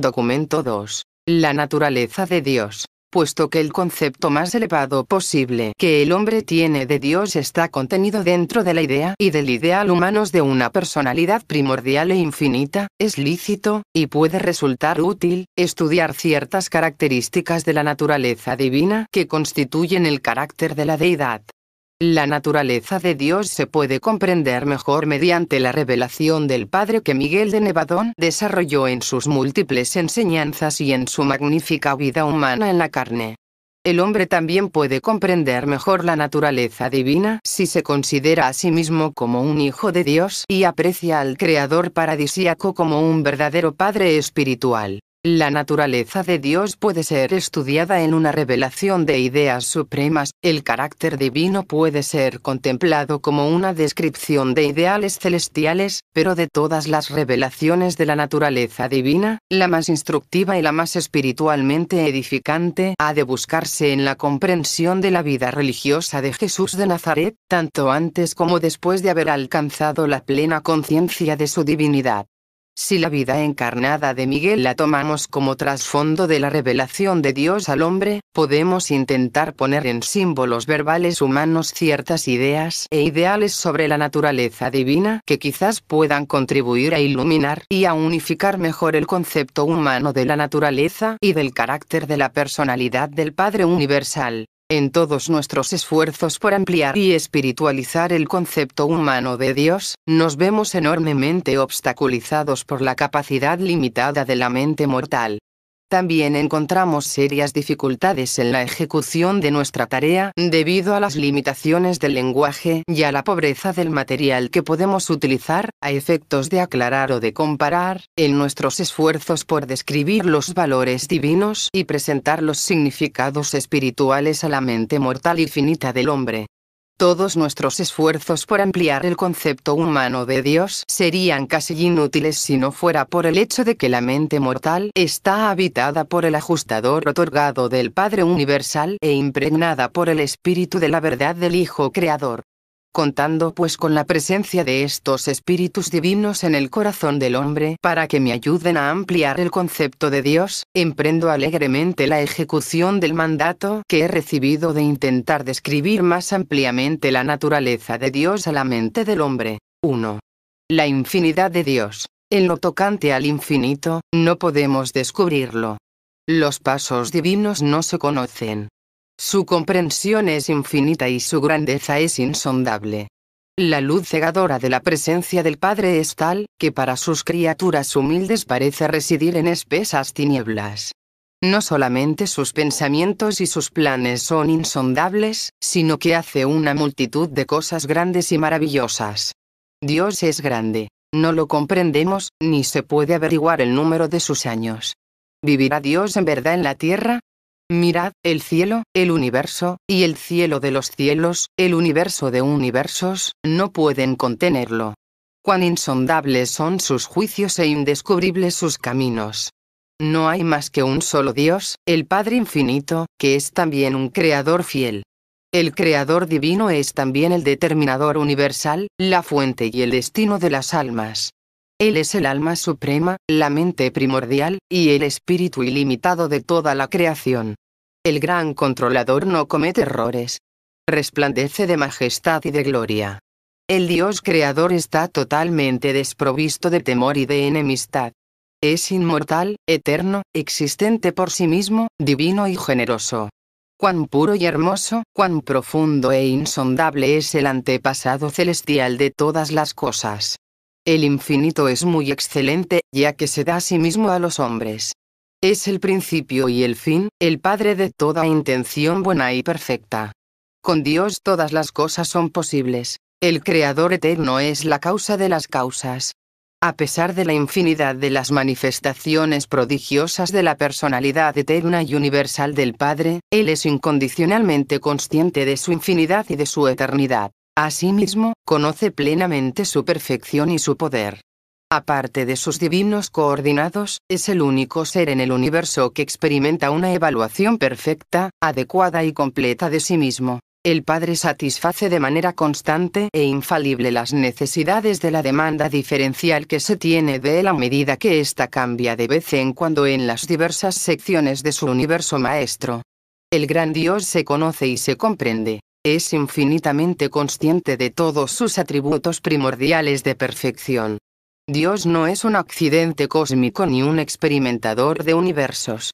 documento 2. La naturaleza de Dios. Puesto que el concepto más elevado posible que el hombre tiene de Dios está contenido dentro de la idea y del ideal humanos de una personalidad primordial e infinita, es lícito, y puede resultar útil, estudiar ciertas características de la naturaleza divina que constituyen el carácter de la deidad. La naturaleza de Dios se puede comprender mejor mediante la revelación del Padre que Miguel de Nevadón desarrolló en sus múltiples enseñanzas y en su magnífica vida humana en la carne. El hombre también puede comprender mejor la naturaleza divina si se considera a sí mismo como un hijo de Dios y aprecia al Creador paradisíaco como un verdadero Padre espiritual. La naturaleza de Dios puede ser estudiada en una revelación de ideas supremas, el carácter divino puede ser contemplado como una descripción de ideales celestiales, pero de todas las revelaciones de la naturaleza divina, la más instructiva y la más espiritualmente edificante ha de buscarse en la comprensión de la vida religiosa de Jesús de Nazaret, tanto antes como después de haber alcanzado la plena conciencia de su divinidad. Si la vida encarnada de Miguel la tomamos como trasfondo de la revelación de Dios al hombre, podemos intentar poner en símbolos verbales humanos ciertas ideas e ideales sobre la naturaleza divina que quizás puedan contribuir a iluminar y a unificar mejor el concepto humano de la naturaleza y del carácter de la personalidad del Padre Universal. En todos nuestros esfuerzos por ampliar y espiritualizar el concepto humano de Dios, nos vemos enormemente obstaculizados por la capacidad limitada de la mente mortal. También encontramos serias dificultades en la ejecución de nuestra tarea debido a las limitaciones del lenguaje y a la pobreza del material que podemos utilizar, a efectos de aclarar o de comparar, en nuestros esfuerzos por describir los valores divinos y presentar los significados espirituales a la mente mortal y finita del hombre. Todos nuestros esfuerzos por ampliar el concepto humano de Dios serían casi inútiles si no fuera por el hecho de que la mente mortal está habitada por el ajustador otorgado del Padre Universal e impregnada por el Espíritu de la verdad del Hijo Creador. Contando pues con la presencia de estos espíritus divinos en el corazón del hombre para que me ayuden a ampliar el concepto de Dios, emprendo alegremente la ejecución del mandato que he recibido de intentar describir más ampliamente la naturaleza de Dios a la mente del hombre. 1. La infinidad de Dios. En lo tocante al infinito, no podemos descubrirlo. Los pasos divinos no se conocen. Su comprensión es infinita y su grandeza es insondable. La luz cegadora de la presencia del Padre es tal, que para sus criaturas humildes parece residir en espesas tinieblas. No solamente sus pensamientos y sus planes son insondables, sino que hace una multitud de cosas grandes y maravillosas. Dios es grande. No lo comprendemos, ni se puede averiguar el número de sus años. ¿Vivirá Dios en verdad en la tierra? Mirad, el cielo, el universo, y el cielo de los cielos, el universo de universos, no pueden contenerlo. Cuán insondables son sus juicios e indescubribles sus caminos. No hay más que un solo Dios, el Padre Infinito, que es también un Creador fiel. El Creador divino es también el determinador universal, la fuente y el destino de las almas. Él es el alma suprema, la mente primordial, y el espíritu ilimitado de toda la creación. El gran controlador no comete errores. Resplandece de majestad y de gloria. El Dios creador está totalmente desprovisto de temor y de enemistad. Es inmortal, eterno, existente por sí mismo, divino y generoso. Cuán puro y hermoso, cuán profundo e insondable es el antepasado celestial de todas las cosas. El infinito es muy excelente, ya que se da a sí mismo a los hombres. Es el principio y el fin, el Padre de toda intención buena y perfecta. Con Dios todas las cosas son posibles. El Creador eterno es la causa de las causas. A pesar de la infinidad de las manifestaciones prodigiosas de la personalidad eterna y universal del Padre, Él es incondicionalmente consciente de su infinidad y de su eternidad. Asimismo, conoce plenamente su perfección y su poder. Aparte de sus divinos coordinados, es el único ser en el universo que experimenta una evaluación perfecta, adecuada y completa de sí mismo. El Padre satisface de manera constante e infalible las necesidades de la demanda diferencial que se tiene de él a medida que ésta cambia de vez en cuando en las diversas secciones de su universo maestro. El gran Dios se conoce y se comprende. Es infinitamente consciente de todos sus atributos primordiales de perfección. Dios no es un accidente cósmico ni un experimentador de universos.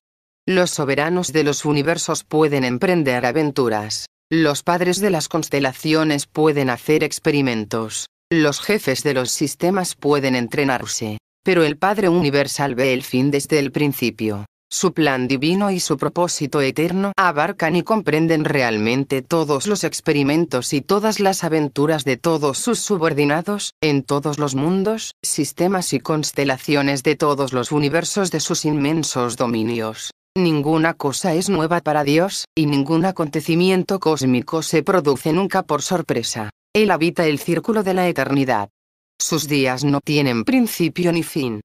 Los soberanos de los universos pueden emprender aventuras. Los padres de las constelaciones pueden hacer experimentos. Los jefes de los sistemas pueden entrenarse. Pero el Padre Universal ve el fin desde el principio. Su plan divino y su propósito eterno abarcan y comprenden realmente todos los experimentos y todas las aventuras de todos sus subordinados, en todos los mundos, sistemas y constelaciones de todos los universos de sus inmensos dominios. Ninguna cosa es nueva para Dios, y ningún acontecimiento cósmico se produce nunca por sorpresa. Él habita el círculo de la eternidad. Sus días no tienen principio ni fin.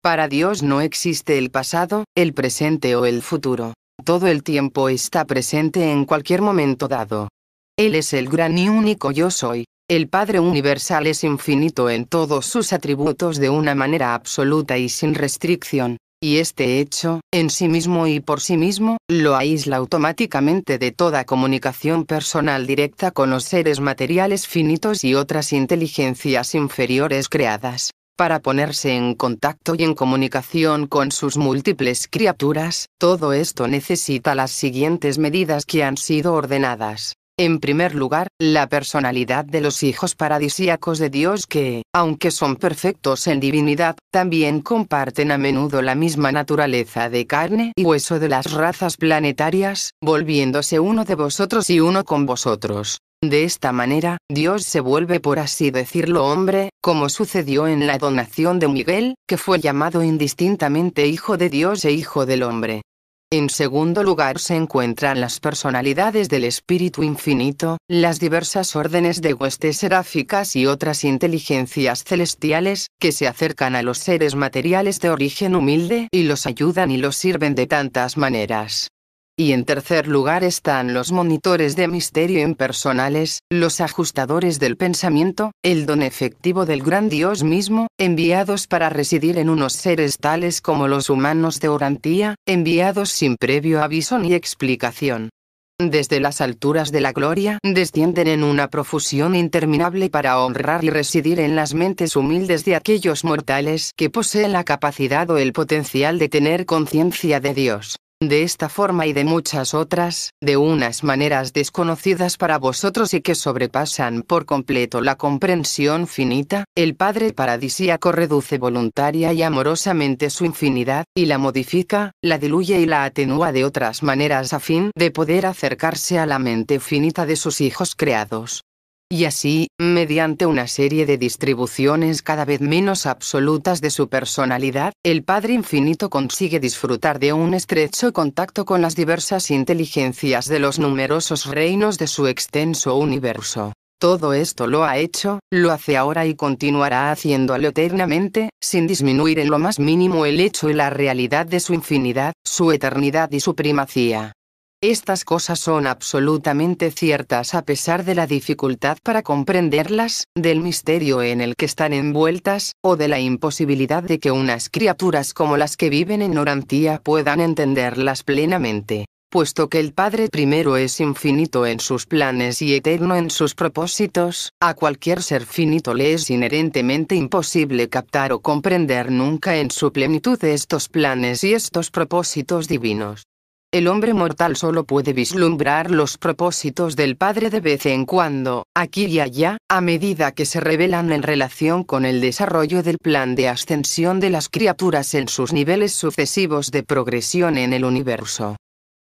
Para Dios no existe el pasado, el presente o el futuro. Todo el tiempo está presente en cualquier momento dado. Él es el gran y único yo soy. El Padre Universal es infinito en todos sus atributos de una manera absoluta y sin restricción. Y este hecho, en sí mismo y por sí mismo, lo aísla automáticamente de toda comunicación personal directa con los seres materiales finitos y otras inteligencias inferiores creadas. Para ponerse en contacto y en comunicación con sus múltiples criaturas, todo esto necesita las siguientes medidas que han sido ordenadas. En primer lugar, la personalidad de los hijos paradisíacos de Dios que, aunque son perfectos en divinidad, también comparten a menudo la misma naturaleza de carne y hueso de las razas planetarias, volviéndose uno de vosotros y uno con vosotros. De esta manera, Dios se vuelve por así decirlo hombre, como sucedió en la donación de Miguel, que fue llamado indistintamente Hijo de Dios e Hijo del Hombre. En segundo lugar se encuentran las personalidades del Espíritu Infinito, las diversas órdenes de huestes seráficas y otras inteligencias celestiales, que se acercan a los seres materiales de origen humilde y los ayudan y los sirven de tantas maneras. Y en tercer lugar están los monitores de misterio impersonales, los ajustadores del pensamiento, el don efectivo del gran Dios mismo, enviados para residir en unos seres tales como los humanos de Orantía, enviados sin previo aviso ni explicación. Desde las alturas de la gloria descienden en una profusión interminable para honrar y residir en las mentes humildes de aquellos mortales que poseen la capacidad o el potencial de tener conciencia de Dios. De esta forma y de muchas otras, de unas maneras desconocidas para vosotros y que sobrepasan por completo la comprensión finita, el Padre Paradisíaco reduce voluntaria y amorosamente su infinidad, y la modifica, la diluye y la atenúa de otras maneras a fin de poder acercarse a la mente finita de sus hijos creados. Y así, mediante una serie de distribuciones cada vez menos absolutas de su personalidad, el Padre Infinito consigue disfrutar de un estrecho contacto con las diversas inteligencias de los numerosos reinos de su extenso universo. Todo esto lo ha hecho, lo hace ahora y continuará haciéndolo eternamente, sin disminuir en lo más mínimo el hecho y la realidad de su infinidad, su eternidad y su primacía. Estas cosas son absolutamente ciertas a pesar de la dificultad para comprenderlas, del misterio en el que están envueltas, o de la imposibilidad de que unas criaturas como las que viven en Orantía puedan entenderlas plenamente. Puesto que el Padre primero es infinito en sus planes y eterno en sus propósitos, a cualquier ser finito le es inherentemente imposible captar o comprender nunca en su plenitud estos planes y estos propósitos divinos. El hombre mortal solo puede vislumbrar los propósitos del Padre de vez en cuando, aquí y allá, a medida que se revelan en relación con el desarrollo del plan de ascensión de las criaturas en sus niveles sucesivos de progresión en el universo.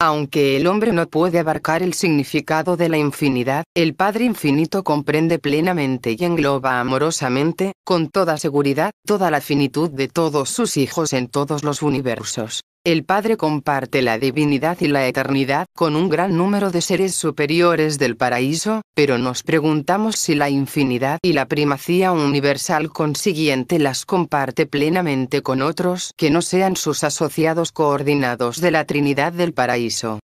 Aunque el hombre no puede abarcar el significado de la infinidad, el Padre Infinito comprende plenamente y engloba amorosamente, con toda seguridad, toda la finitud de todos sus hijos en todos los universos. El Padre comparte la divinidad y la eternidad con un gran número de seres superiores del paraíso, pero nos preguntamos si la infinidad y la primacía universal consiguiente las comparte plenamente con otros que no sean sus asociados coordinados de la Trinidad del paraíso.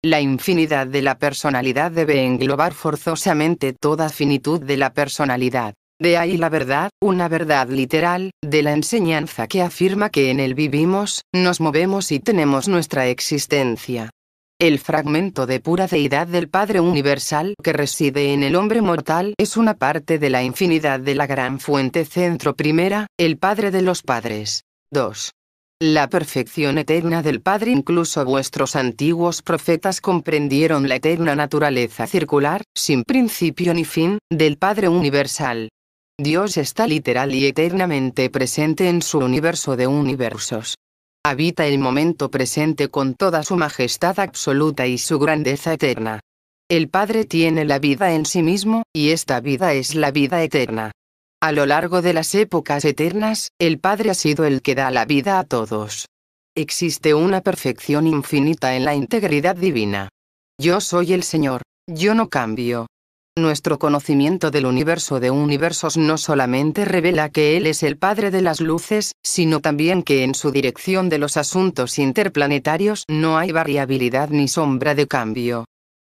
La infinidad de la personalidad debe englobar forzosamente toda finitud de la personalidad. De ahí la verdad, una verdad literal, de la enseñanza que afirma que en él vivimos, nos movemos y tenemos nuestra existencia. El fragmento de pura deidad del Padre Universal que reside en el hombre mortal es una parte de la infinidad de la gran fuente centro primera, el Padre de los Padres. 2. La perfección eterna del Padre. Incluso vuestros antiguos profetas comprendieron la eterna naturaleza circular, sin principio ni fin, del Padre Universal. Dios está literal y eternamente presente en su universo de universos. Habita el momento presente con toda su majestad absoluta y su grandeza eterna. El Padre tiene la vida en sí mismo, y esta vida es la vida eterna. A lo largo de las épocas eternas, el Padre ha sido el que da la vida a todos. Existe una perfección infinita en la integridad divina. Yo soy el Señor, yo no cambio. Nuestro conocimiento del universo de universos no solamente revela que Él es el Padre de las luces, sino también que en su dirección de los asuntos interplanetarios no hay variabilidad ni sombra de cambio.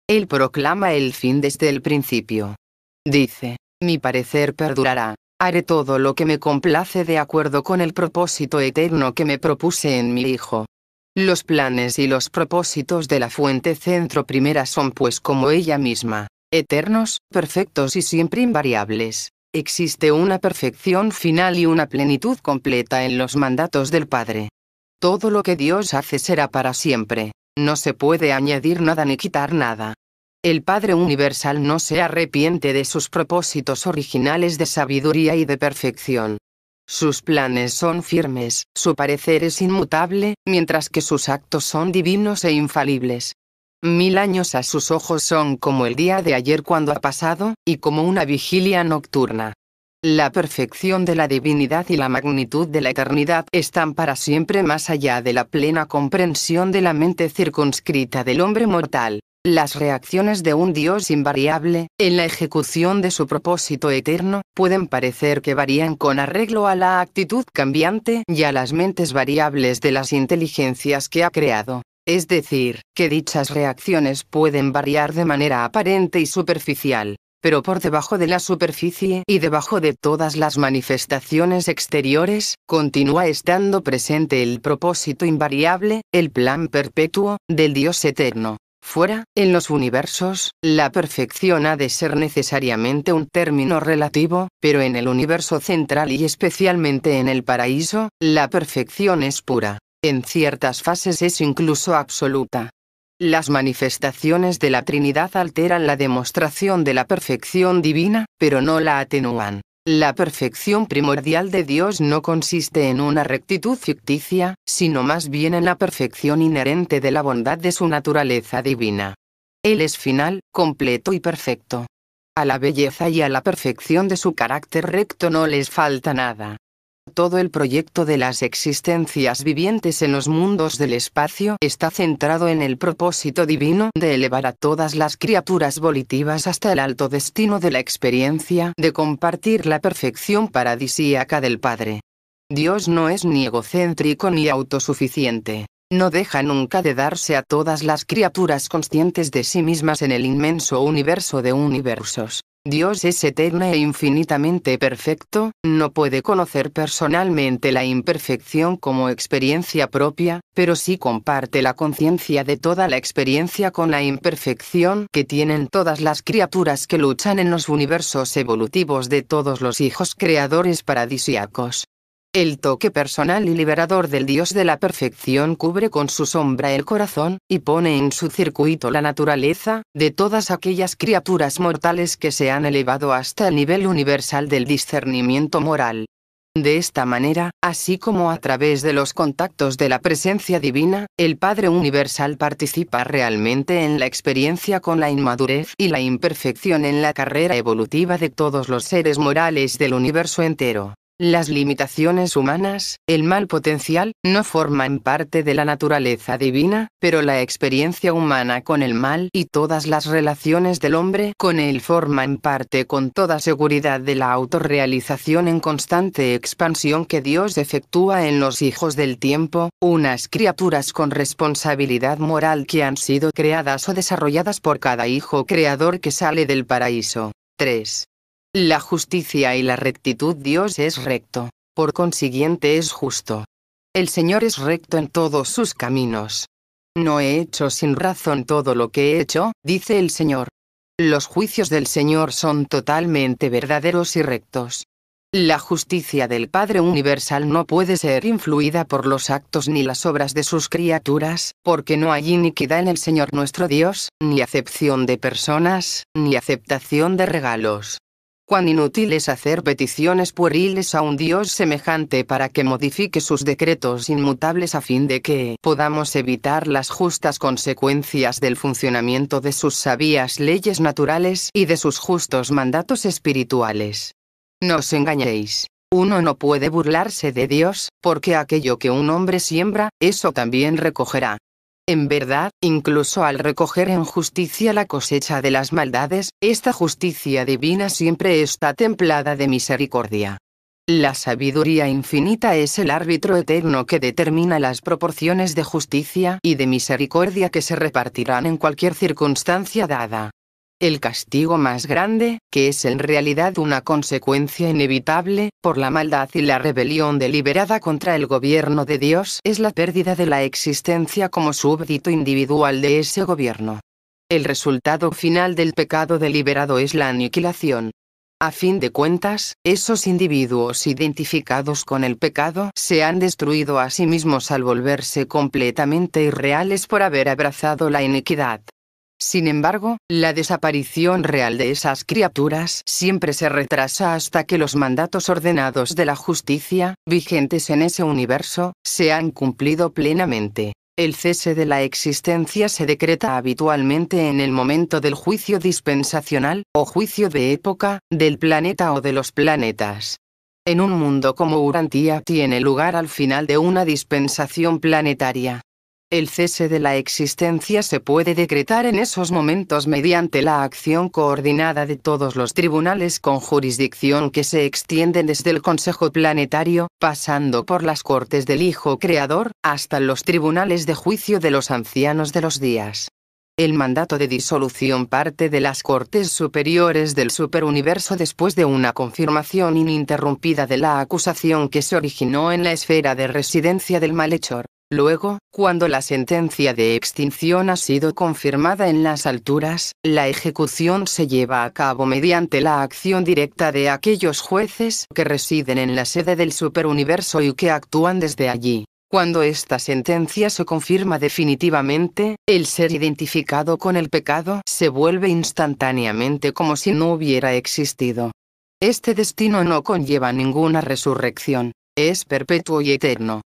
Él proclama el fin desde el principio. Dice, mi parecer perdurará. Haré todo lo que me complace de acuerdo con el propósito eterno que me propuse en mi Hijo. Los planes y los propósitos de la fuente centro primera son pues como ella misma, eternos, perfectos y siempre invariables. Existe una perfección final y una plenitud completa en los mandatos del Padre. Todo lo que Dios hace será para siempre. No se puede añadir nada ni quitar nada. El Padre Universal no se arrepiente de sus propósitos originales de sabiduría y de perfección. Sus planes son firmes, su parecer es inmutable, mientras que sus actos son divinos e infalibles. 1000 años a sus ojos son como el día de ayer cuando ha pasado, y como una vigilia nocturna. La perfección de la divinidad y la magnitud de la eternidad están para siempre más allá de la plena comprensión de la mente circunscrita del hombre mortal. Las reacciones de un Dios invariable, en la ejecución de su propósito eterno, pueden parecer que varían con arreglo a la actitud cambiante y a las mentes variables de las inteligencias que ha creado. Es decir, que dichas reacciones pueden variar de manera aparente y superficial. Pero por debajo de la superficie y debajo de todas las manifestaciones exteriores, continúa estando presente el propósito invariable, el plan perpetuo, del Dios eterno. Fuera, en los universos, la perfección ha de ser necesariamente un término relativo, pero en el universo central y especialmente en el paraíso, la perfección es pura. En ciertas fases es incluso absoluta. Las manifestaciones de la Trinidad alteran la demostración de la perfección divina, pero no la atenúan. La perfección primordial de Dios no consiste en una rectitud ficticia, sino más bien en la perfección inherente de la bondad de su naturaleza divina. Él es final, completo y perfecto. A la belleza y a la perfección de su carácter recto no les falta nada. Todo el proyecto de las existencias vivientes en los mundos del espacio está centrado en el propósito divino de elevar a todas las criaturas volitivas hasta el alto destino de la experiencia de compartir la perfección paradisíaca del Padre. Dios no es ni egocéntrico ni autosuficiente. No deja nunca de darse a todas las criaturas conscientes de sí mismas en el inmenso universo de universos. Dios es eterno e infinitamente perfecto, no puede conocer personalmente la imperfección como experiencia propia, pero sí comparte la conciencia de toda la experiencia con la imperfección que tienen todas las criaturas que luchan en los universos evolutivos de todos los hijos creadores paradisíacos. El toque personal y liberador del Dios de la perfección cubre con su sombra el corazón, y pone en su circuito la naturaleza, de todas aquellas criaturas mortales que se han elevado hasta el nivel universal del discernimiento moral. De esta manera, así como a través de los contactos de la presencia divina, el Padre Universal participa realmente en la experiencia con la inmadurez y la imperfección en la carrera evolutiva de todos los seres morales del universo entero. Las limitaciones humanas, el mal potencial, no forman parte de la naturaleza divina, pero la experiencia humana con el mal y todas las relaciones del hombre con él forman parte con toda seguridad de la autorrealización en constante expansión que Dios efectúa en los hijos del tiempo, unas criaturas con responsabilidad moral que han sido creadas o desarrolladas por cada hijo creador que sale del paraíso. 3. La justicia y la rectitud. Dios es recto, por consiguiente es justo. El Señor es recto en todos sus caminos. No he hecho sin razón todo lo que he hecho, dice el Señor. Los juicios del Señor son totalmente verdaderos y rectos. La justicia del Padre Universal no puede ser influida por los actos ni las obras de sus criaturas, porque no hay iniquidad en el Señor nuestro Dios, ni acepción de personas, ni aceptación de regalos. Cuán inútil es hacer peticiones pueriles a un Dios semejante para que modifique sus decretos inmutables a fin de que podamos evitar las justas consecuencias del funcionamiento de sus sabias leyes naturales y de sus justos mandatos espirituales. No os engañéis. Uno no puede burlarse de Dios, porque aquello que un hombre siembra, eso también recogerá. En verdad, incluso al recoger en justicia la cosecha de las maldades, esta justicia divina siempre está templada de misericordia. La sabiduría infinita es el árbitro eterno que determina las proporciones de justicia y de misericordia que se repartirán en cualquier circunstancia dada. El castigo más grande, que es en realidad una consecuencia inevitable, por la maldad y la rebelión deliberada contra el gobierno de Dios, es la pérdida de la existencia como súbdito individual de ese gobierno. El resultado final del pecado deliberado es la aniquilación. A fin de cuentas, esos individuos identificados con el pecado se han destruido a sí mismos al volverse completamente irreales por haber abrazado la iniquidad. Sin embargo, la desaparición real de esas criaturas siempre se retrasa hasta que los mandatos ordenados de la justicia, vigentes en ese universo, se han cumplido plenamente. El cese de la existencia se decreta habitualmente en el momento del juicio dispensacional, o juicio de época, del planeta o de los planetas. En un mundo como Urantia tiene lugar al final de una dispensación planetaria. El cese de la existencia se puede decretar en esos momentos mediante la acción coordinada de todos los tribunales con jurisdicción que se extienden desde el Consejo Planetario, pasando por las Cortes del Hijo Creador, hasta los tribunales de juicio de los ancianos de los días. El mandato de disolución parte de las Cortes Superiores del Superuniverso después de una confirmación ininterrumpida de la acusación que se originó en la esfera de residencia del malhechor. Luego, cuando la sentencia de extinción ha sido confirmada en las alturas, la ejecución se lleva a cabo mediante la acción directa de aquellos jueces que residen en la sede del superuniverso y que actúan desde allí. Cuando esta sentencia se confirma definitivamente, el ser identificado con el pecado se vuelve instantáneamente como si no hubiera existido. Este destino no conlleva ninguna resurrección, es perpetuo y eterno.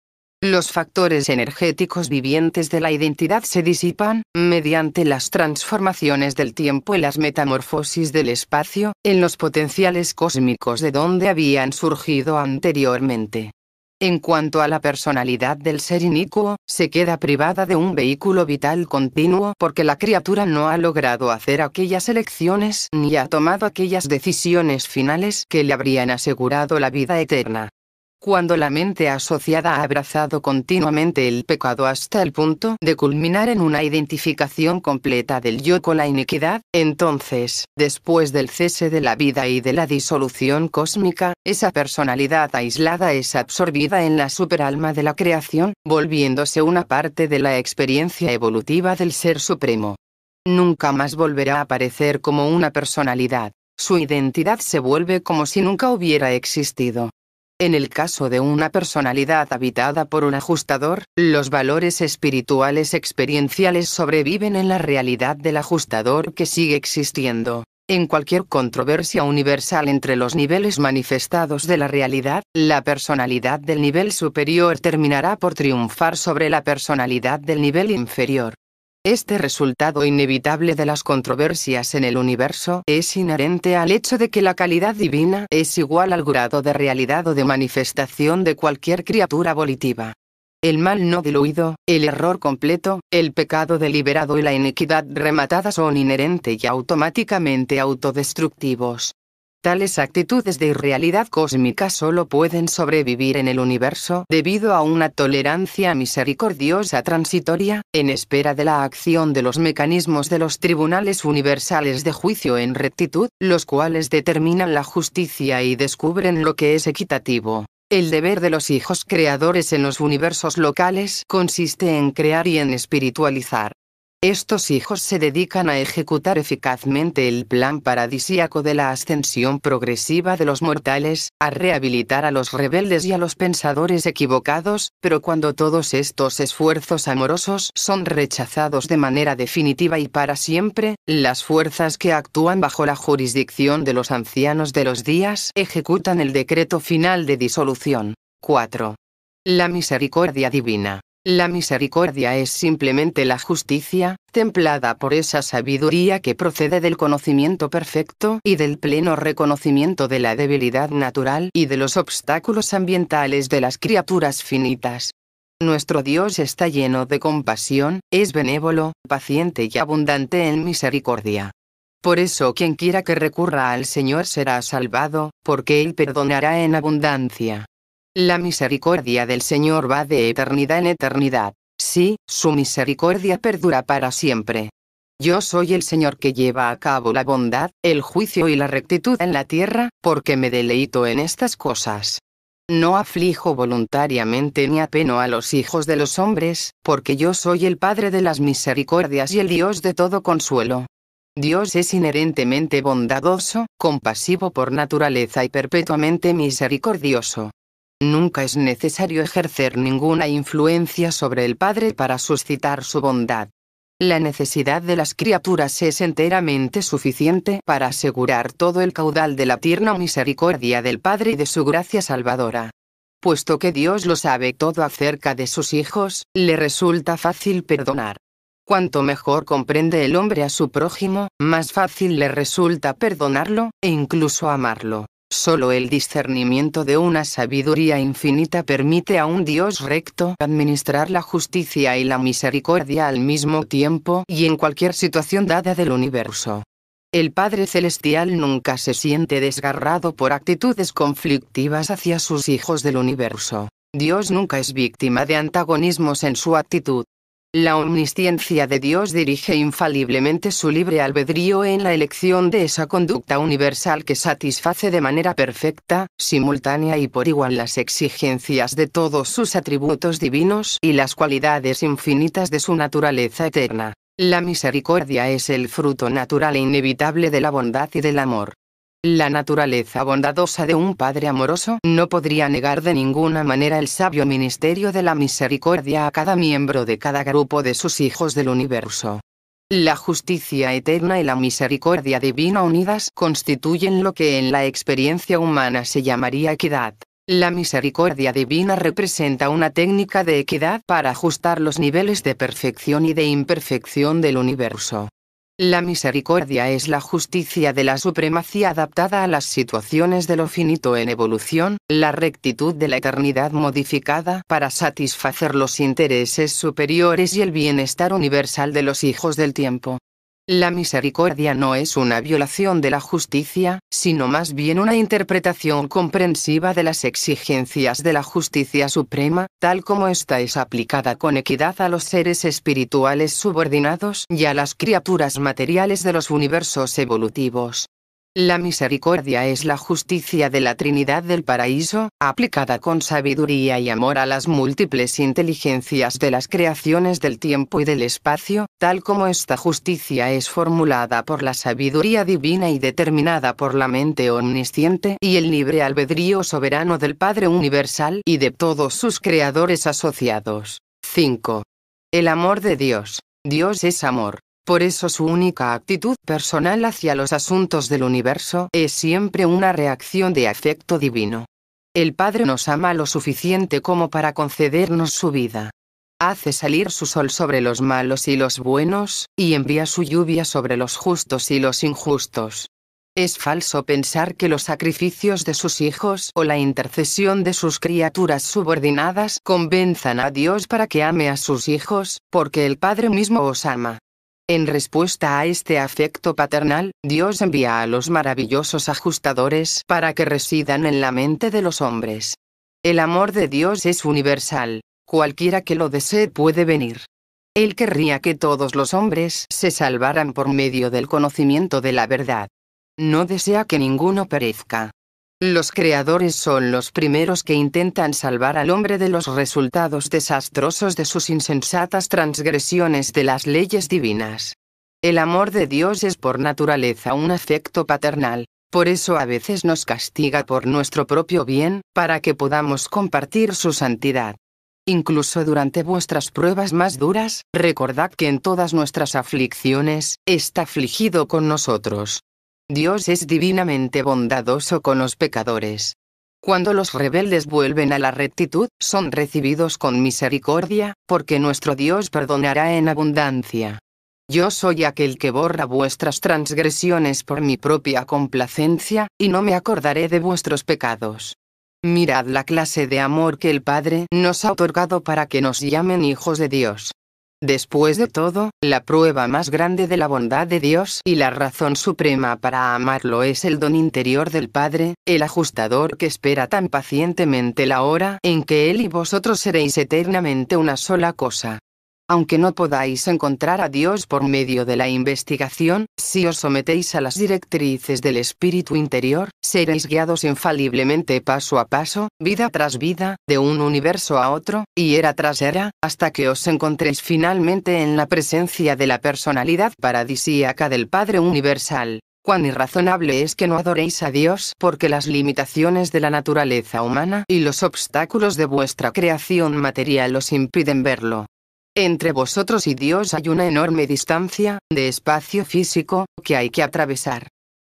Los factores energéticos vivientes de la identidad se disipan, mediante las transformaciones del tiempo y las metamorfosis del espacio, en los potenciales cósmicos de donde habían surgido anteriormente. En cuanto a la personalidad del ser inicuo, se queda privada de un vehículo vital continuo porque la criatura no ha logrado hacer aquellas elecciones ni ha tomado aquellas decisiones finales que le habrían asegurado la vida eterna. Cuando la mente asociada ha abrazado continuamente el pecado hasta el punto de culminar en una identificación completa del yo con la iniquidad, entonces, después del cese de la vida y de la disolución cósmica, esa personalidad aislada es absorbida en la superalma de la creación, volviéndose una parte de la experiencia evolutiva del Ser Supremo. Nunca más volverá a aparecer como una personalidad. Su identidad se vuelve como si nunca hubiera existido. En el caso de una personalidad habitada por un ajustador, los valores espirituales experienciales sobreviven en la realidad del ajustador que sigue existiendo. En cualquier controversia universal entre los niveles manifestados de la realidad, la personalidad del nivel superior terminará por triunfar sobre la personalidad del nivel inferior. Este resultado inevitable de las controversias en el universo es inherente al hecho de que la calidad divina es igual al grado de realidad o de manifestación de cualquier criatura volitiva. El mal no diluido, el error completo, el pecado deliberado y la iniquidad rematada son inherente y automáticamente autodestructivos. Tales actitudes de irrealidad cósmica solo pueden sobrevivir en el universo debido a una tolerancia misericordiosa transitoria, en espera de la acción de los mecanismos de los tribunales universales de juicio en rectitud, los cuales determinan la justicia y descubren lo que es equitativo. El deber de los hijos creadores en los universos locales consiste en crear y en espiritualizar. Estos hijos se dedican a ejecutar eficazmente el plan paradisíaco de la ascensión progresiva de los mortales, a rehabilitar a los rebeldes y a los pensadores equivocados, pero cuando todos estos esfuerzos amorosos son rechazados de manera definitiva y para siempre, las fuerzas que actúan bajo la jurisdicción de los ancianos de los días ejecutan el decreto final de disolución. 4. La misericordia divina. La misericordia es simplemente la justicia, templada por esa sabiduría que procede del conocimiento perfecto y del pleno reconocimiento de la debilidad natural y de los obstáculos ambientales de las criaturas finitas. Nuestro Dios está lleno de compasión, es benévolo, paciente y abundante en misericordia. Por eso quien quiera que recurra al Señor será salvado, porque Él perdonará en abundancia. La misericordia del Señor va de eternidad en eternidad. Sí, su misericordia perdura para siempre. Yo soy el Señor que lleva a cabo la bondad, el juicio y la rectitud en la tierra, porque me deleito en estas cosas. No aflijo voluntariamente ni apeno a los hijos de los hombres, porque yo soy el Padre de las misericordias y el Dios de todo consuelo. Dios es inherentemente bondadoso, compasivo por naturaleza y perpetuamente misericordioso. Nunca es necesario ejercer ninguna influencia sobre el Padre para suscitar su bondad. La necesidad de las criaturas es enteramente suficiente para asegurar todo el caudal de la tierna misericordia del Padre y de su gracia salvadora. Puesto que Dios lo sabe todo acerca de sus hijos, le resulta fácil perdonar. Cuanto mejor comprende el hombre a su prójimo, más fácil le resulta perdonarlo, e incluso amarlo. Solo el discernimiento de una sabiduría infinita permite a un Dios recto administrar la justicia y la misericordia al mismo tiempo y en cualquier situación dada del universo. El Padre Celestial nunca se siente desgarrado por actitudes conflictivas hacia sus hijos del universo. Dios nunca es víctima de antagonismos en su actitud. La omnisciencia de Dios dirige infaliblemente su libre albedrío en la elección de esa conducta universal que satisface de manera perfecta, simultánea y por igual las exigencias de todos sus atributos divinos y las cualidades infinitas de su naturaleza eterna. La misericordia es el fruto natural e inevitable de la bondad y del amor. La naturaleza bondadosa de un Padre amoroso no podría negar de ninguna manera el sabio ministerio de la misericordia a cada miembro de cada grupo de sus hijos del universo. La justicia eterna y la misericordia divina unidas constituyen lo que en la experiencia humana se llamaría equidad. La misericordia divina representa una técnica de equidad para ajustar los niveles de perfección y de imperfección del universo. La misericordia es la justicia de la supremacía adaptada a las situaciones de lo finito en evolución, la rectitud de la eternidad modificada para satisfacer los intereses superiores y el bienestar universal de los hijos del tiempo. La misericordia no es una violación de la justicia, sino más bien una interpretación comprensiva de las exigencias de la justicia suprema, tal como ésta es aplicada con equidad a los seres espirituales subordinados y a las criaturas materiales de los universos evolutivos. La misericordia es la justicia de la Trinidad del Paraíso, aplicada con sabiduría y amor a las múltiples inteligencias de las creaciones del tiempo y del espacio, tal como esta justicia es formulada por la sabiduría divina y determinada por la mente omnisciente y el libre albedrío soberano del Padre Universal y de todos sus creadores asociados. 5. El amor de Dios. Dios es amor. Por eso su única actitud personal hacia los asuntos del universo es siempre una reacción de afecto divino. El Padre nos ama lo suficiente como para concedernos su vida. Hace salir su sol sobre los malos y los buenos, y envía su lluvia sobre los justos y los injustos. Es falso pensar que los sacrificios de sus hijos o la intercesión de sus criaturas subordinadas convenzan a Dios para que ame a sus hijos, porque el Padre mismo os ama. En respuesta a este afecto paternal, Dios envía a los maravillosos ajustadores para que residan en la mente de los hombres. El amor de Dios es universal. Cualquiera que lo desee puede venir. Él querría que todos los hombres se salvaran por medio del conocimiento de la verdad. No desea que ninguno perezca. Los creadores son los primeros que intentan salvar al hombre de los resultados desastrosos de sus insensatas transgresiones de las leyes divinas. El amor de Dios es por naturaleza un afecto paternal, por eso a veces nos castiga por nuestro propio bien, para que podamos compartir su santidad. Incluso durante vuestras pruebas más duras, recordad que en todas nuestras aflicciones, está afligido con nosotros. Dios es divinamente bondadoso con los pecadores. Cuando los rebeldes vuelven a la rectitud, son recibidos con misericordia, porque nuestro Dios perdonará en abundancia. Yo soy aquel que borra vuestras transgresiones por mi propia complacencia, y no me acordaré de vuestros pecados. Mirad la clase de amor que el Padre nos ha otorgado para que nos llamen hijos de Dios. Después de todo, la prueba más grande de la bondad de Dios y la razón suprema para amarlo es el don interior del Padre, el ajustador que espera tan pacientemente la hora en que Él y vosotros seréis eternamente una sola cosa. Aunque no podáis encontrar a Dios por medio de la investigación, si os sometéis a las directrices del espíritu interior, seréis guiados infaliblemente paso a paso, vida tras vida, de un universo a otro, y era tras era, hasta que os encontréis finalmente en la presencia de la personalidad paradisíaca del Padre Universal. Cuán irrazonable es que no adoréis a Dios porque las limitaciones de la naturaleza humana y los obstáculos de vuestra creación material os impiden verlo. Entre vosotros y Dios hay una enorme distancia, de espacio físico, que hay que atravesar.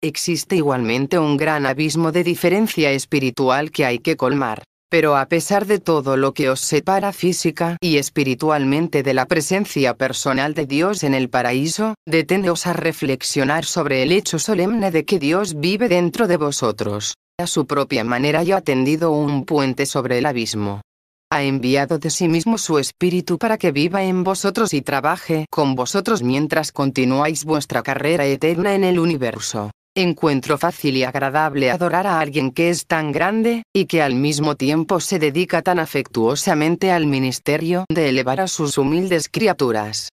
Existe igualmente un gran abismo de diferencia espiritual que hay que colmar. Pero a pesar de todo lo que os separa física y espiritualmente de la presencia personal de Dios en el paraíso, deteneos a reflexionar sobre el hecho solemne de que Dios vive dentro de vosotros. A su propia manera y ha tendido un puente sobre el abismo. Ha enviado de sí mismo su Espíritu para que viva en vosotros y trabaje con vosotros mientras continuáis vuestra carrera eterna en el universo. Encuentro fácil y agradable adorar a alguien que es tan grande, y que al mismo tiempo se dedica tan afectuosamente al ministerio de elevar a sus humildes criaturas.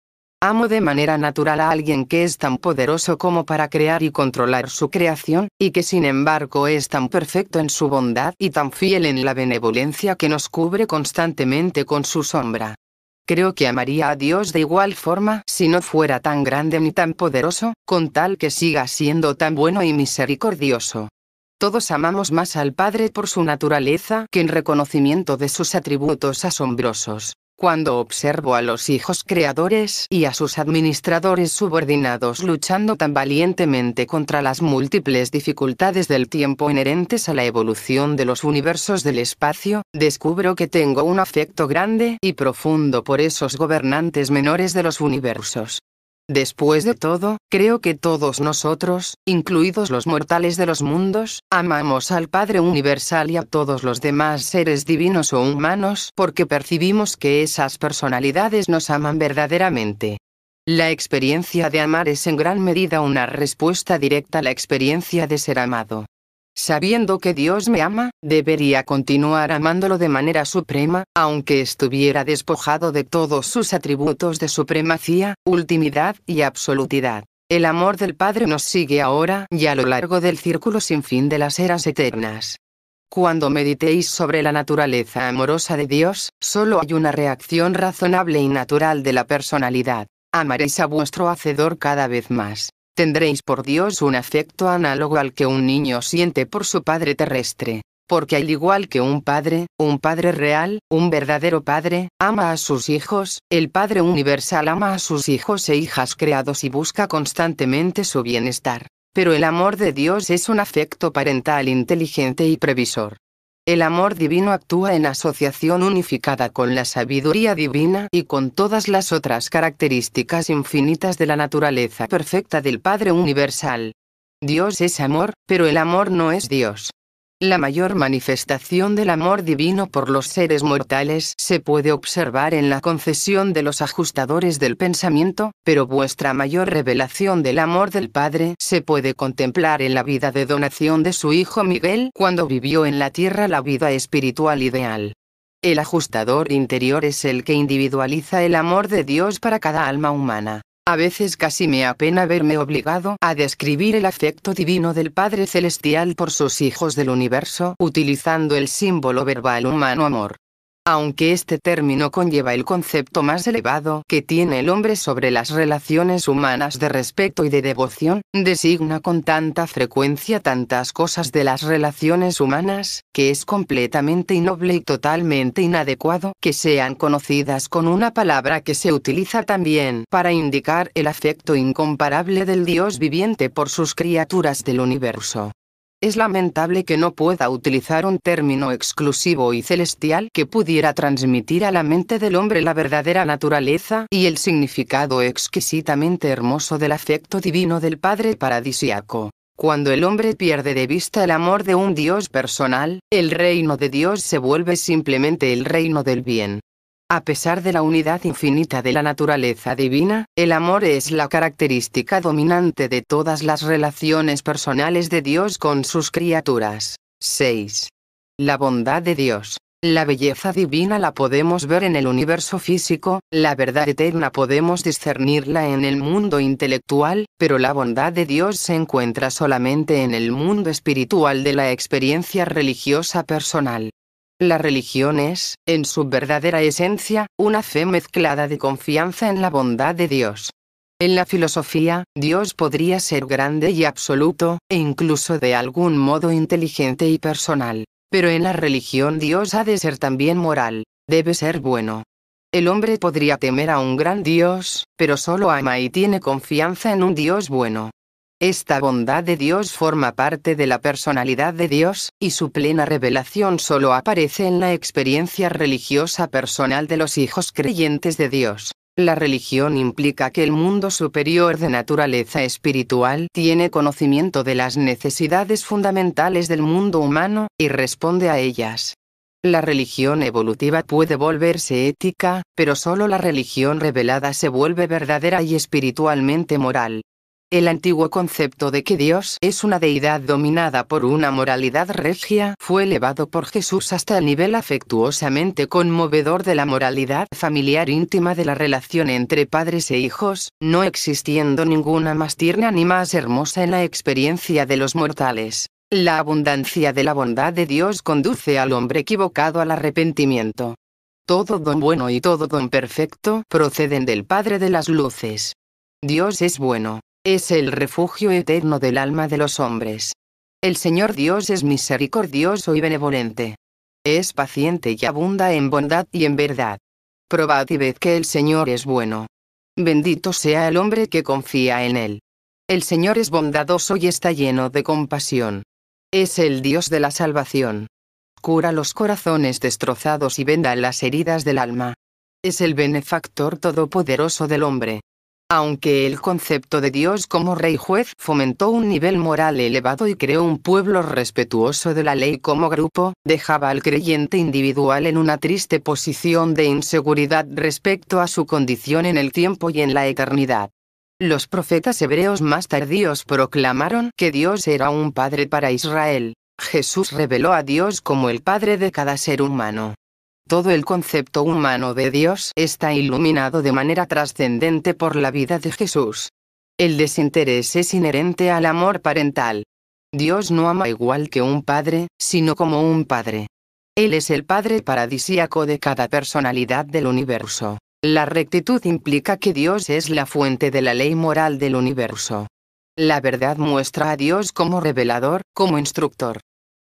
Amo de manera natural a alguien que es tan poderoso como para crear y controlar su creación, y que sin embargo es tan perfecto en su bondad y tan fiel en la benevolencia que nos cubre constantemente con su sombra. Creo que amaría a Dios de igual forma si no fuera tan grande ni tan poderoso, con tal que siga siendo tan bueno y misericordioso. Todos amamos más al Padre por su naturaleza que en reconocimiento de sus atributos asombrosos. Cuando observo a los hijos creadores y a sus administradores subordinados luchando tan valientemente contra las múltiples dificultades del tiempo inherentes a la evolución de los universos del espacio, descubro que tengo un afecto grande y profundo por esos gobernantes menores de los universos. Después de todo, creo que todos nosotros, incluidos los mortales de los mundos, amamos al Padre Universal y a todos los demás seres divinos o humanos porque percibimos que esas personalidades nos aman verdaderamente. La experiencia de amar es en gran medida una respuesta directa a la experiencia de ser amado. Sabiendo que Dios me ama, debería continuar amándolo de manera suprema, aunque estuviera despojado de todos sus atributos de supremacía, ultimidad y absolutidad. El amor del Padre nos sigue ahora y a lo largo del círculo sin fin de las eras eternas. Cuando meditéis sobre la naturaleza amorosa de Dios, solo hay una reacción razonable y natural de la personalidad. Amaréis a vuestro Hacedor cada vez más. Tendréis por Dios un afecto análogo al que un niño siente por su padre terrestre, porque al igual que un padre real, un verdadero padre, ama a sus hijos, el Padre Universal ama a sus hijos e hijas creados y busca constantemente su bienestar. Pero el amor de Dios es un afecto parental inteligente y previsor. El amor divino actúa en asociación unificada con la sabiduría divina y con todas las otras características infinitas de la naturaleza perfecta del Padre Universal. Dios es amor, pero el amor no es Dios. La mayor manifestación del amor divino por los seres mortales se puede observar en la concesión de los ajustadores del pensamiento, pero vuestra mayor revelación del amor del Padre se puede contemplar en la vida de donación de su Hijo Miguel cuando vivió en la tierra la vida espiritual ideal. El ajustador interior es el que individualiza el amor de Dios para cada alma humana. A veces casi me apena verme obligado a describir el afecto divino del Padre Celestial por sus hijos del universo utilizando el símbolo verbal humano amor. Aunque este término conlleva el concepto más elevado que tiene el hombre sobre las relaciones humanas de respeto y de devoción, designa con tanta frecuencia tantas cosas de las relaciones humanas, que es completamente innoble y totalmente inadecuado que sean conocidas con una palabra que se utiliza también para indicar el afecto incomparable del Dios viviente por sus criaturas del universo. Es lamentable que no pueda utilizar un término exclusivo y celestial que pudiera transmitir a la mente del hombre la verdadera naturaleza y el significado exquisitamente hermoso del afecto divino del Padre paradisíaco. Cuando el hombre pierde de vista el amor de un Dios personal, el reino de Dios se vuelve simplemente el reino del bien. A pesar de la unidad infinita de la naturaleza divina, el amor es la característica dominante de todas las relaciones personales de Dios con sus criaturas. 6. La bondad de Dios. La belleza divina la podemos ver en el universo físico, la verdad eterna podemos discernirla en el mundo intelectual, pero la bondad de Dios se encuentra solamente en el mundo espiritual de la experiencia religiosa personal. La religión es, en su verdadera esencia, una fe mezclada de confianza en la bondad de Dios. En la filosofía, Dios podría ser grande y absoluto, e incluso de algún modo inteligente y personal. Pero en la religión Dios ha de ser también moral, debe ser bueno. El hombre podría temer a un gran Dios, pero solo ama y tiene confianza en un Dios bueno. Esta bondad de Dios forma parte de la personalidad de Dios, y su plena revelación solo aparece en la experiencia religiosa personal de los hijos creyentes de Dios. La religión implica que el mundo superior de naturaleza espiritual tiene conocimiento de las necesidades fundamentales del mundo humano, y responde a ellas. La religión evolutiva puede volverse ética, pero solo la religión revelada se vuelve verdadera y espiritualmente moral. El antiguo concepto de que Dios es una deidad dominada por una moralidad regia fue elevado por Jesús hasta el nivel afectuosamente conmovedor de la moralidad familiar íntima de la relación entre padres e hijos, no existiendo ninguna más tierna ni más hermosa en la experiencia de los mortales. La abundancia de la bondad de Dios conduce al hombre equivocado al arrepentimiento. Todo don bueno y todo don perfecto proceden del Padre de las luces. Dios es bueno. Es el refugio eterno del alma de los hombres. El Señor Dios es misericordioso y benevolente. Es paciente y abunda en bondad y en verdad. Probad y ved que el Señor es bueno. Bendito sea el hombre que confía en él. El Señor es bondadoso y está lleno de compasión. Es el Dios de la salvación. Cura los corazones destrozados y venda las heridas del alma. Es el benefactor todopoderoso del hombre. Aunque el concepto de Dios como rey juez fomentó un nivel moral elevado y creó un pueblo respetuoso de la ley como grupo, dejaba al creyente individual en una triste posición de inseguridad respecto a su condición en el tiempo y en la eternidad. Los profetas hebreos más tardíos proclamaron que Dios era un padre para Israel. Jesús reveló a Dios como el padre de cada ser humano. Todo el concepto humano de Dios está iluminado de manera trascendente por la vida de Jesús. El desinterés es inherente al amor parental. Dios no ama igual que un padre, sino como un padre. Él es el Padre paradisíaco de cada personalidad del universo. La rectitud implica que Dios es la fuente de la ley moral del universo. La verdad muestra a Dios como revelador, como instructor.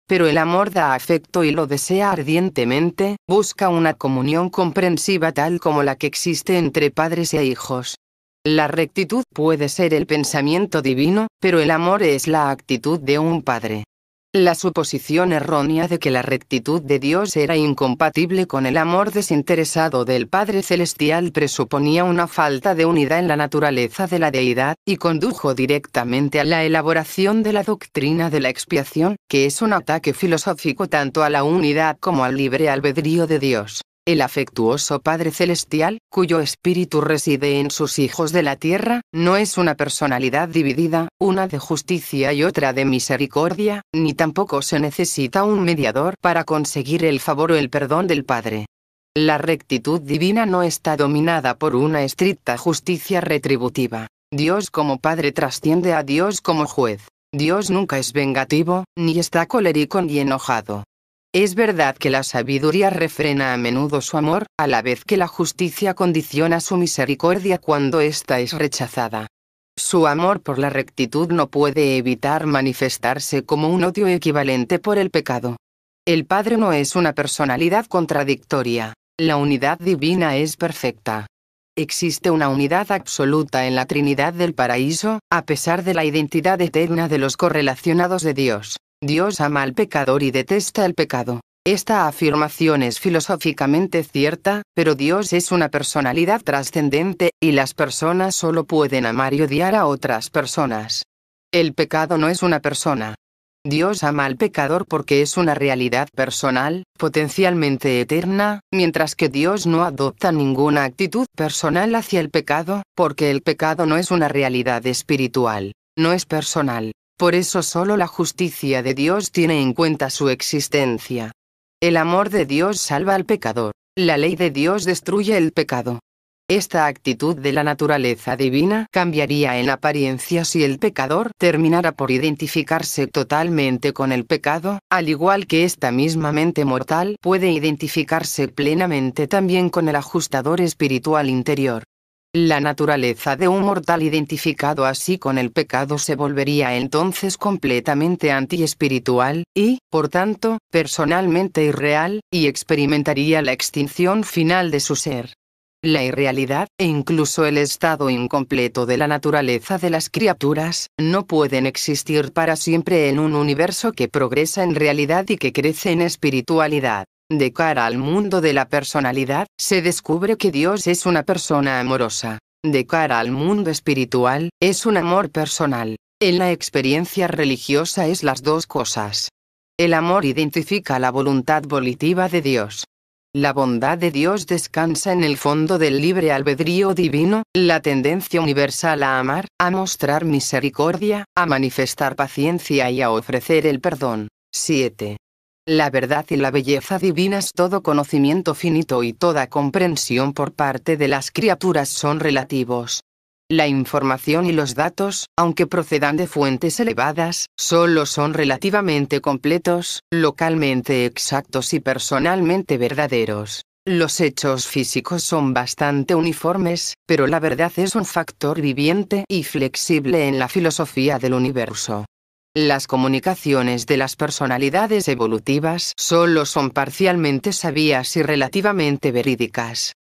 Pero el amor da afecto y lo desea ardientemente, busca una comunión comprensiva tal como la que existe entre padres e hijos. La rectitud puede ser el pensamiento divino, pero el amor es la actitud de un padre. La suposición errónea de que la rectitud de Dios era incompatible con el amor desinteresado del Padre Celestial presuponía una falta de unidad en la naturaleza de la deidad, y condujo directamente a la elaboración de la doctrina de la expiación, que es un ataque filosófico tanto a la unidad como al libre albedrío de Dios. El afectuoso Padre Celestial, cuyo espíritu reside en sus hijos de la tierra, no es una personalidad dividida, una de justicia y otra de misericordia, ni tampoco se necesita un mediador para conseguir el favor o el perdón del Padre. La rectitud divina no está dominada por una estricta justicia retributiva. Dios como Padre trasciende a Dios como juez. Dios nunca es vengativo, ni está colérico ni enojado. Es verdad que la sabiduría refrena a menudo su amor, a la vez que la justicia condiciona su misericordia cuando ésta es rechazada. Su amor por la rectitud no puede evitar manifestarse como un odio equivalente por el pecado. El Padre no es una personalidad contradictoria. La unidad divina es perfecta. Existe una unidad absoluta en la Trinidad del Paraíso, a pesar de la identidad eterna de los correlacionados de Dios. Dios ama al pecador y detesta el pecado. Esta afirmación es filosóficamente cierta, pero Dios es una personalidad trascendente, y las personas solo pueden amar y odiar a otras personas. El pecado no es una persona. Dios ama al pecador porque es una realidad personal, potencialmente eterna, mientras que Dios no adopta ninguna actitud personal hacia el pecado, porque el pecado no es una realidad espiritual, no es personal. Por eso solo la justicia de Dios tiene en cuenta su existencia. El amor de Dios salva al pecador. La ley de Dios destruye el pecado. Esta actitud de la naturaleza divina cambiaría en apariencia si el pecador terminara por identificarse totalmente con el pecado, al igual que esta misma mente mortal puede identificarse plenamente también con el ajustador espiritual interior. La naturaleza de un mortal identificado así con el pecado se volvería entonces completamente antiespiritual, y, por tanto, personalmente irreal, y experimentaría la extinción final de su ser. La irrealidad, e incluso el estado incompleto de la naturaleza de las criaturas, no pueden existir para siempre en un universo que progresa en realidad y que crece en espiritualidad. De cara al mundo de la personalidad, se descubre que Dios es una persona amorosa. De cara al mundo espiritual, es un amor personal. En la experiencia religiosa es las dos cosas. El amor identifica la voluntad volitiva de Dios. La bondad de Dios descansa en el fondo del libre albedrío divino, la tendencia universal a amar, a mostrar misericordia, a manifestar paciencia y a ofrecer el perdón. 7. La verdad y la belleza divinas, todo conocimiento finito y toda comprensión por parte de las criaturas son relativos. La información y los datos, aunque procedan de fuentes elevadas, solo son relativamente completos, localmente exactos y personalmente verdaderos. Los hechos físicos son bastante uniformes, pero la verdad es un factor viviente y flexible en la filosofía del universo. Las comunicaciones de las personalidades evolutivas solo son parcialmente sabias y relativamente verídicas.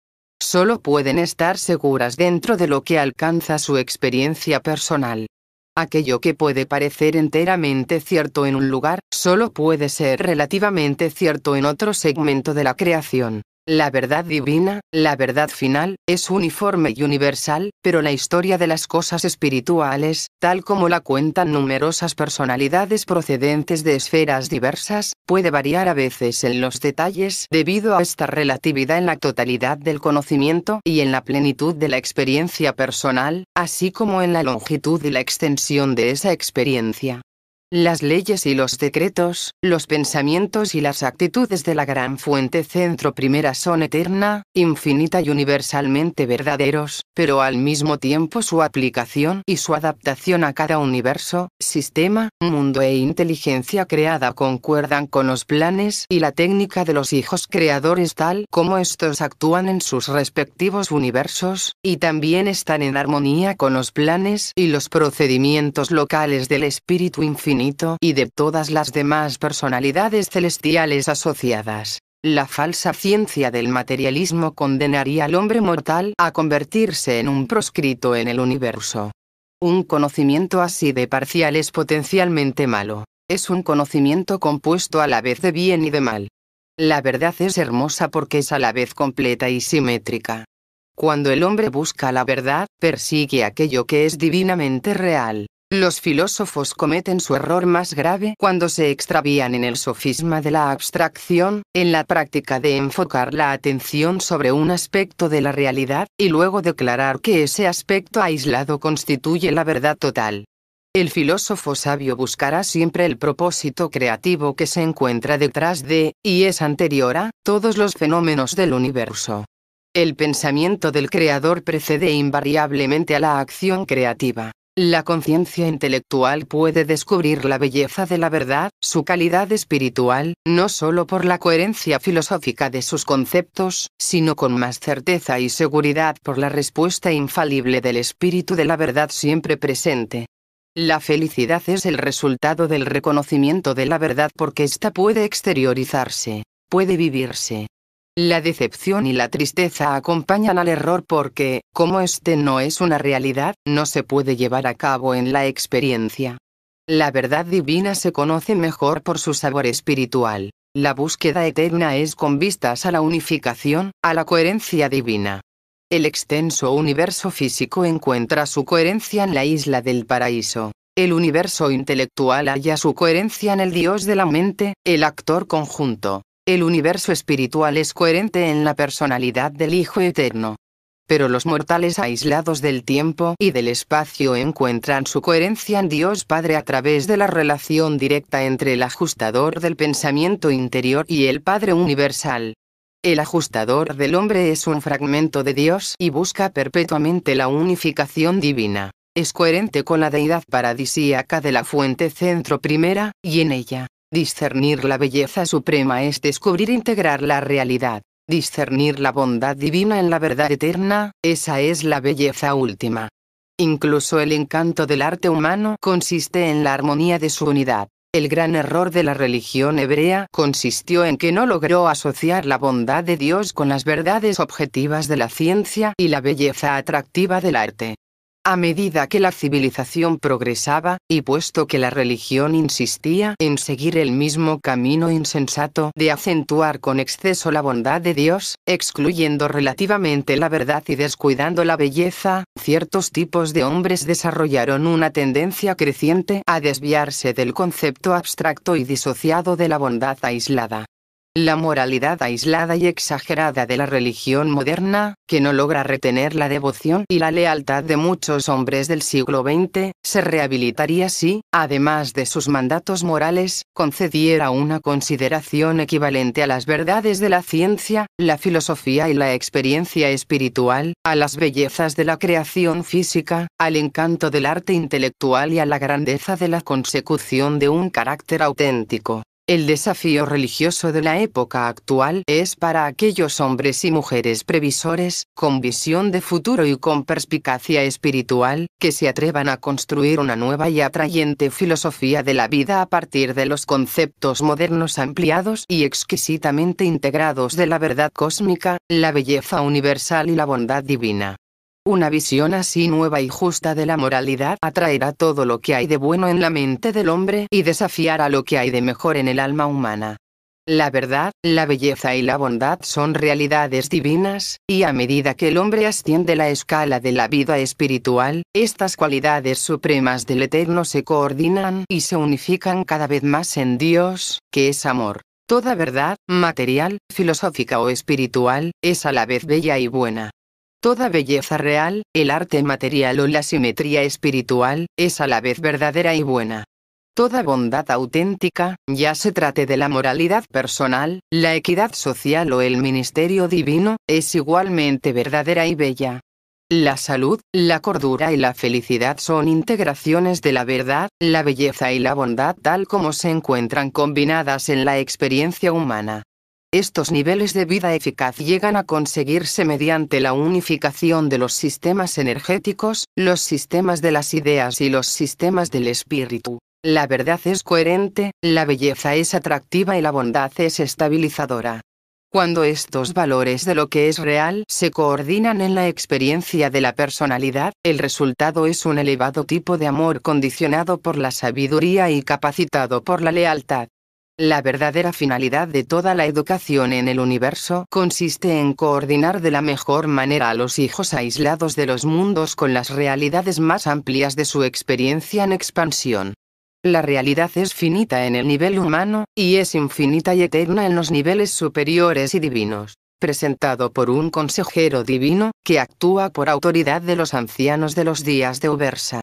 Solo pueden estar seguras dentro de lo que alcanza su experiencia personal. Aquello que puede parecer enteramente cierto en un lugar, solo puede ser relativamente cierto en otro segmento de la creación. La verdad divina, la verdad final, es uniforme y universal, pero la historia de las cosas espirituales, tal como la cuentan numerosas personalidades procedentes de esferas diversas, puede variar a veces en los detalles debido a esta relatividad en la totalidad del conocimiento y en la plenitud de la experiencia personal, así como en la longitud y la extensión de esa experiencia. Las leyes y los decretos, los pensamientos y las actitudes de la gran fuente centro primera son eterna, infinita y universalmente verdaderos, pero al mismo tiempo su aplicación y su adaptación a cada universo, sistema, mundo e inteligencia creada concuerdan con los planes y la técnica de los hijos creadores tal como estos actúan en sus respectivos universos, y también están en armonía con los planes y los procedimientos locales del espíritu infinito y de todas las demás personalidades celestiales asociadas. La falsa ciencia del materialismo condenaría al hombre mortal a convertirse en un proscrito en el universo. Un conocimiento así de parcial es potencialmente malo. Es un conocimiento compuesto a la vez de bien y de mal. La verdad es hermosa porque es a la vez completa y simétrica. Cuando el hombre busca la verdad, persigue aquello que es divinamente real. Los filósofos cometen su error más grave cuando se extravían en el sofisma de la abstracción, en la práctica de enfocar la atención sobre un aspecto de la realidad, y luego declarar que ese aspecto aislado constituye la verdad total. El filósofo sabio buscará siempre el propósito creativo que se encuentra detrás de, y es anterior a, todos los fenómenos del universo. El pensamiento del creador precede invariablemente a la acción creativa. La conciencia intelectual puede descubrir la belleza de la verdad, su calidad espiritual, no solo por la coherencia filosófica de sus conceptos, sino con más certeza y seguridad por la respuesta infalible del espíritu de la verdad siempre presente. La felicidad es el resultado del reconocimiento de la verdad porque ésta puede exteriorizarse, puede vivirse. La decepción y la tristeza acompañan al error porque, como este no es una realidad, no se puede llevar a cabo en la experiencia. La verdad divina se conoce mejor por su sabor espiritual. La búsqueda eterna es con vistas a la unificación, a la coherencia divina. El extenso universo físico encuentra su coherencia en la isla del paraíso. El universo intelectual halla su coherencia en el Dios de la mente, el actor conjunto. El universo espiritual es coherente en la personalidad del Hijo Eterno. Pero los mortales aislados del tiempo y del espacio encuentran su coherencia en Dios Padre a través de la relación directa entre el ajustador del pensamiento interior y el Padre universal. El ajustador del hombre es un fragmento de Dios y busca perpetuamente la unificación divina. Es coherente con la deidad paradisíaca de la fuente centro primera, y en ella, discernir la belleza suprema es descubrir e integrar la realidad. Discernir la bondad divina en la verdad eterna, esa es la belleza última. Incluso el encanto del arte humano consiste en la armonía de su unidad. El gran error de la religión hebrea consistió en que no logró asociar la bondad de Dios con las verdades objetivas de la ciencia y la belleza atractiva del arte. A medida que la civilización progresaba, y puesto que la religión insistía en seguir el mismo camino insensato de acentuar con exceso la bondad de Dios, excluyendo relativamente la verdad y descuidando la belleza, ciertos tipos de hombres desarrollaron una tendencia creciente a desviarse del concepto abstracto y disociado de la bondad aislada. La moralidad aislada y exagerada de la religión moderna, que no logra retener la devoción y la lealtad de muchos hombres del siglo XX, se rehabilitaría si, además de sus mandatos morales, concediera una consideración equivalente a las verdades de la ciencia, la filosofía y la experiencia espiritual, a las bellezas de la creación física, al encanto del arte intelectual y a la grandeza de la consecución de un carácter auténtico. El desafío religioso de la época actual es para aquellos hombres y mujeres previsores, con visión de futuro y con perspicacia espiritual, que se atrevan a construir una nueva y atrayente filosofía de la vida a partir de los conceptos modernos ampliados y exquisitamente integrados de la verdad cósmica, la belleza universal y la bondad divina. Una visión así nueva y justa de la moralidad atraerá todo lo que hay de bueno en la mente del hombre y desafiará lo que hay de mejor en el alma humana. La verdad, la belleza y la bondad son realidades divinas, y a medida que el hombre asciende la escala de la vida espiritual, estas cualidades supremas del Eterno se coordinan y se unifican cada vez más en Dios, que es amor. Toda verdad, material, filosófica o espiritual, es a la vez bella y buena. Toda belleza real, el arte material o la simetría espiritual, es a la vez verdadera y buena. Toda bondad auténtica, ya se trate de la moralidad personal, la equidad social o el ministerio divino, es igualmente verdadera y bella. La salud, la cordura y la felicidad son integraciones de la verdad, la belleza y la bondad tal como se encuentran combinadas en la experiencia humana. Estos niveles de vida eficaz llegan a conseguirse mediante la unificación de los sistemas energéticos, los sistemas de las ideas y los sistemas del espíritu. La verdad es coherente, la belleza es atractiva y la bondad es estabilizadora. Cuando estos valores de lo que es real se coordinan en la experiencia de la personalidad, el resultado es un elevado tipo de amor condicionado por la sabiduría y capacitado por la lealtad. La verdadera finalidad de toda la educación en el universo consiste en coordinar de la mejor manera a los hijos aislados de los mundos con las realidades más amplias de su experiencia en expansión. La realidad es finita en el nivel humano, y es infinita y eterna en los niveles superiores y divinos, presentado por un consejero divino, que actúa por autoridad de los ancianos de los días de Ubersa.